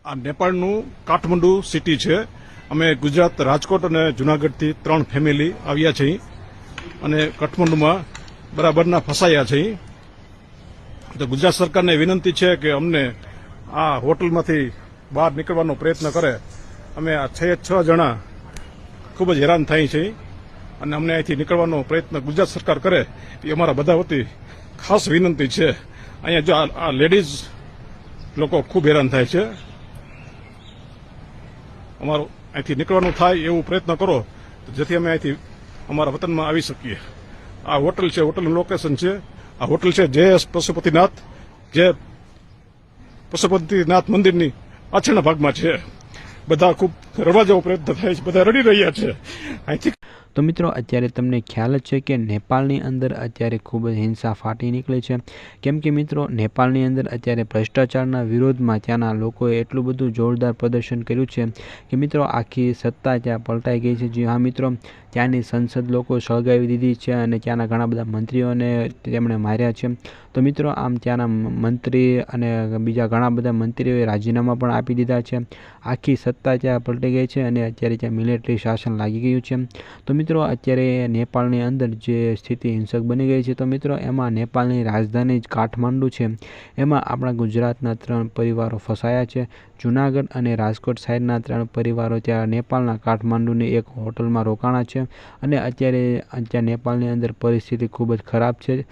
આ નેપાળનું કાઠમંડુ સિટી છે. અમે ગુજરાત રાજકોટ અને જુનાગઢથી 3 ફેમિલી આવ્યા છીએ અને કાઠમંડુમાં બરાબરના ફસાયા છીએ. તો ગુજરાત સરકારને વિનંતી છે કે અમને આ હોટલમાંથી બહાર નીકળવાનો પ્રયત્ન કરે. અમે આ 6 જણા ખૂબ જ હેરાન થાય છે અને અમને અહીંથી નીકળવાનો પ્રયત્ન ગુજરાત સરકાર કરે એ અમારા બધા વતી ખાસ વિનંતી છે. અહીંયા જો આ લેડીઝ લોકો ખૂબ હેરાન થાય છે. અમારું અહીંથી નીકળવાનું થાય એવું પ્રયત્ન કરો જેથી અમે અહીંથી અમારા વતનમાં આવી શકીએ. આ હોટલ છે, હોટલનું લોકેશન છે. આ હોટલ છે જય પશુપતિનાથ મંદિરની પાછળના ભાગમાં છે. બધા ખૂબ રડવા જેવો પ્રયત્ન થાય છે, બધા રડી રહ્યા છે અહીંથી. તો મિત્રો અત્યારે તમને ખ્યાલ જ છે કે નેપાળની અંદર અત્યારે ખૂબ જ હિંસા ફાટી નીકળે છે. કેમ કે મિત્રો નેપાળની અંદર અત્યારે ભ્રષ્ટાચારના વિરોધમાં ત્યાંના લોકોએ એટલું બધું જોરદાર પ્રદર્શન કર્યું છે કે મિત્રો આખી સત્તા ત્યાં પલટાઈ ગઈ છે. જી હા મિત્રો, ત્યાંની સંસદ લોકો સળગાવી દીધી છે અને ત્યાંના ઘણા બધા મંત્રીઓને તેમણે માર્યા છે. તો મિત્રો આમ ત્યાંના મંત્રી અને બીજા ઘણા બધા મંત્રીઓએ રાજીનામા પણ આપી દીધા છે. આખી સત્તા ત્યાં પલટી ગઈ છે અને અત્યારે ત્યાં મિલિટરી શાસન લાગી ગયું છે. તો મિત્રો અત્યારે નેપાળની અંદર જે સ્થિતિ હિંસક બની ગઈ છે, તો મિત્રો એમાં નેપાળની રાજધાની કાઠમાંડુ છે, એમાં આપણા ગુજરાતના 3 પરિવારો ફસાયા છે. જુનાગઢ અને રાજકોટ સાઈડના 3 પરિવારો ત્યાં નેપાળના કાઠમાંડુની એક હોટલમાં રોકાણા છે અને અત્યારે ત્યાં નેપાળની અંદર પરિસ્થિતિ ખૂબ જ ખરાબ છે.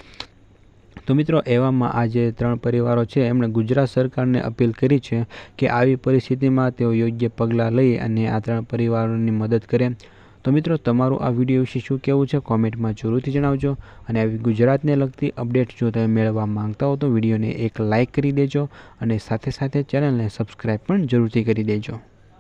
તો મિત્રો એવામાં આ જે 3 પરિવારો છે એમણે ગુજરાત સરકારને અપીલ કરી છે કે આવી પરિસ્થિતિમાં તેઓ યોગ્ય પગલાં લઈ અને આ 3 પરિવારોની મદદ કરે. તો મિત્રો તમારું આ વિડીયો વિશે શું કહેવું છે કોમેન્ટમાં જરૂરથી જણાવજો. અને આવી ગુજરાતને લગતી અપડેટ જો તમે મેળવવા માંગતા હો તો વિડીયોને એક લાઇક કરી દેજો અને સાથે સાથે ચેનલને સબસ્ક્રાઈબ પણ જરૂરથી કરી દેજો.